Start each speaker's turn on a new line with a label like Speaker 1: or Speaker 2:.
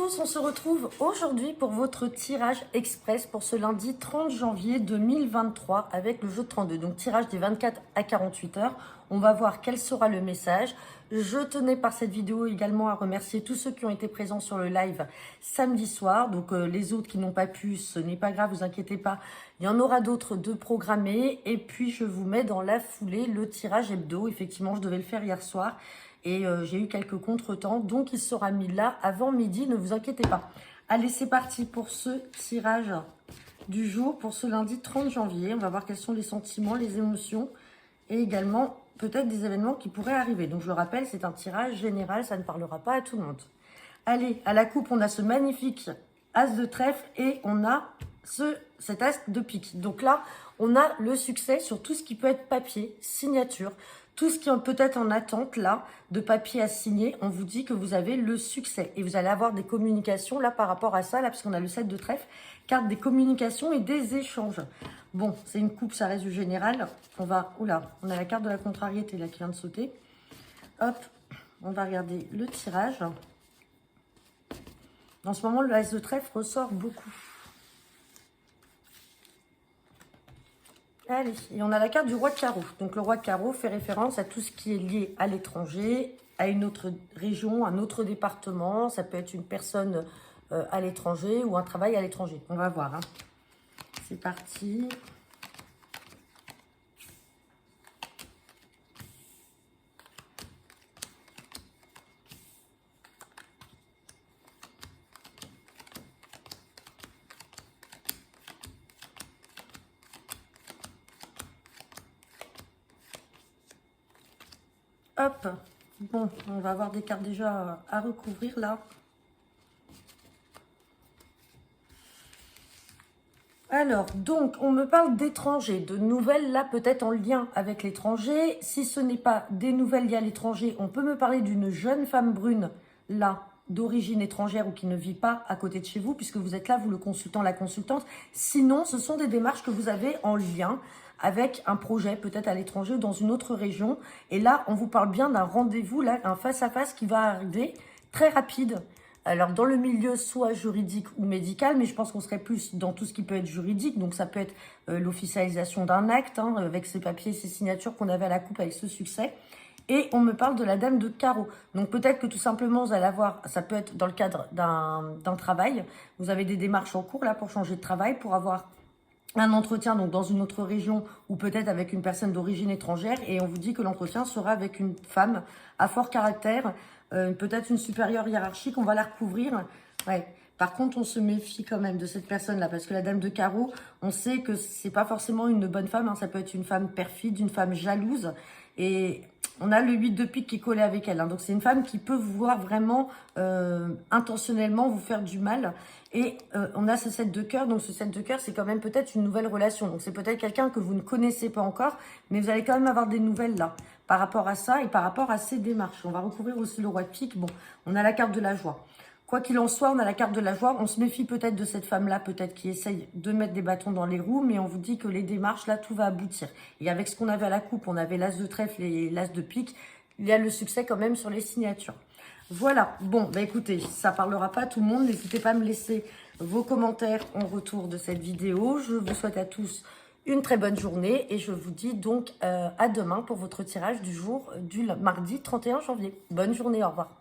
Speaker 1: tous, on se retrouve aujourd'hui pour votre tirage express pour ce lundi 30 janvier 2023 avec le jeu de 32. Donc tirage des 24 à 48 heures. On va voir quel sera le message. Je tenais par cette vidéo également à remercier tous ceux qui ont été présents sur le live samedi soir. Donc les autres qui n'ont pas pu, ce n'est pas grave, vous inquiétez pas. Il y en aura d'autres de programmés. Et puis je vous mets dans la foulée le tirage hebdo. Effectivement, je devais le faire hier soir. Et j'ai eu quelques contretemps, donc il sera mis là avant midi, ne vous inquiétez pas. Allez, c'est parti pour ce tirage du jour, pour ce lundi 30 janvier. On va voir quels sont les sentiments, les émotions et également peut-être des événements qui pourraient arriver. Donc je le rappelle, c'est un tirage général, ça ne parlera pas à tout le monde. Allez, à la coupe, on a ce magnifique as de trèfle et on a cet as de pique. Donc là, on a le succès sur tout ce qui peut être papier, signature, tout ce qui est peut-être en attente là, de papier à signer. On vous dit que vous avez le succès et vous allez avoir des communications là par rapport à ça, là, parce qu'on a le 7 de trèfle, carte des communications et des échanges. Bon, c'est une coupe, ça reste du général. On va, oula, on a la carte de la contrariété là qui vient de sauter. Hop, on va regarder le tirage. En ce moment, le as de trèfle ressort beaucoup. Allez, et on a la carte du roi de carreau. Donc le roi de carreau fait référence à tout ce qui est lié à l'étranger, à une autre région, un autre département. Ça peut être une personne à l'étranger ou un travail à l'étranger. On va voir. Hein. C'est parti. Hop, bon, on va avoir des cartes déjà à recouvrir là. Alors, donc, on me parle d'étrangers, de nouvelles là peut-être en lien avec l'étranger. Si ce n'est pas des nouvelles liées à l'étranger, on peut me parler d'une jeune femme brune là, d'origine étrangère ou qui ne vit pas à côté de chez vous, puisque vous êtes là, vous le consultant, la consultante. Sinon, ce sont des démarches que vous avez en lien avec un projet, peut-être à l'étranger ou dans une autre région. Et là, on vous parle bien d'un rendez-vous, là, un face-à-face qui va arriver très rapide. Alors, dans le milieu, soit juridique ou médical, mais je pense qu'on serait plus dans tout ce qui peut être juridique. Donc, ça peut être l'officialisation d'un acte, hein, avec ces papiers, ces signatures qu'on avait à la coupe avec ce succès. Et on me parle de la dame de carreau. Donc, peut-être que tout simplement, vous allez avoir, ça peut être dans le cadre d'un travail. Vous avez des démarches en cours, là, pour changer de travail, pour avoir un entretien donc dans une autre région ou peut-être avec une personne d'origine étrangère et on vous dit que l'entretien sera avec une femme à fort caractère, peut-être une supérieure hiérarchique, on va la recouvrir. Ouais. Par contre, on se méfie quand même de cette personne-là parce que la dame de carreau, on sait que c'est pas forcément une bonne femme, hein. Ça peut être une femme perfide, une femme jalouse et on a le 8 de pique qui est collé avec elle. Hein. Donc, c'est une femme qui peut vouloir vraiment intentionnellement vous faire du mal. Et on a ce 7 de cœur. Donc, ce 7 de cœur, c'est quand même peut-être une nouvelle relation. Donc, c'est peut-être quelqu'un que vous ne connaissez pas encore. Mais vous allez quand même avoir des nouvelles là par rapport à ça et par rapport à ces démarches. On va recouvrir aussi le roi de pique. Bon, on a la carte de la joie. Quoi qu'il en soit, on a la carte de la joie. On se méfie peut-être de cette femme-là, peut-être qui essaye de mettre des bâtons dans les roues, mais on vous dit que les démarches, là, tout va aboutir. Et avec ce qu'on avait à la coupe, on avait l'as de trèfle et l'as de pique, il y a le succès quand même sur les signatures. Voilà. Bon, bah écoutez, ça parlera pas à tout le monde. N'hésitez pas à me laisser vos commentaires en retour de cette vidéo. Je vous souhaite à tous une très bonne journée et je vous dis donc à demain pour votre tirage du jour du mardi 31 janvier. Bonne journée, au revoir.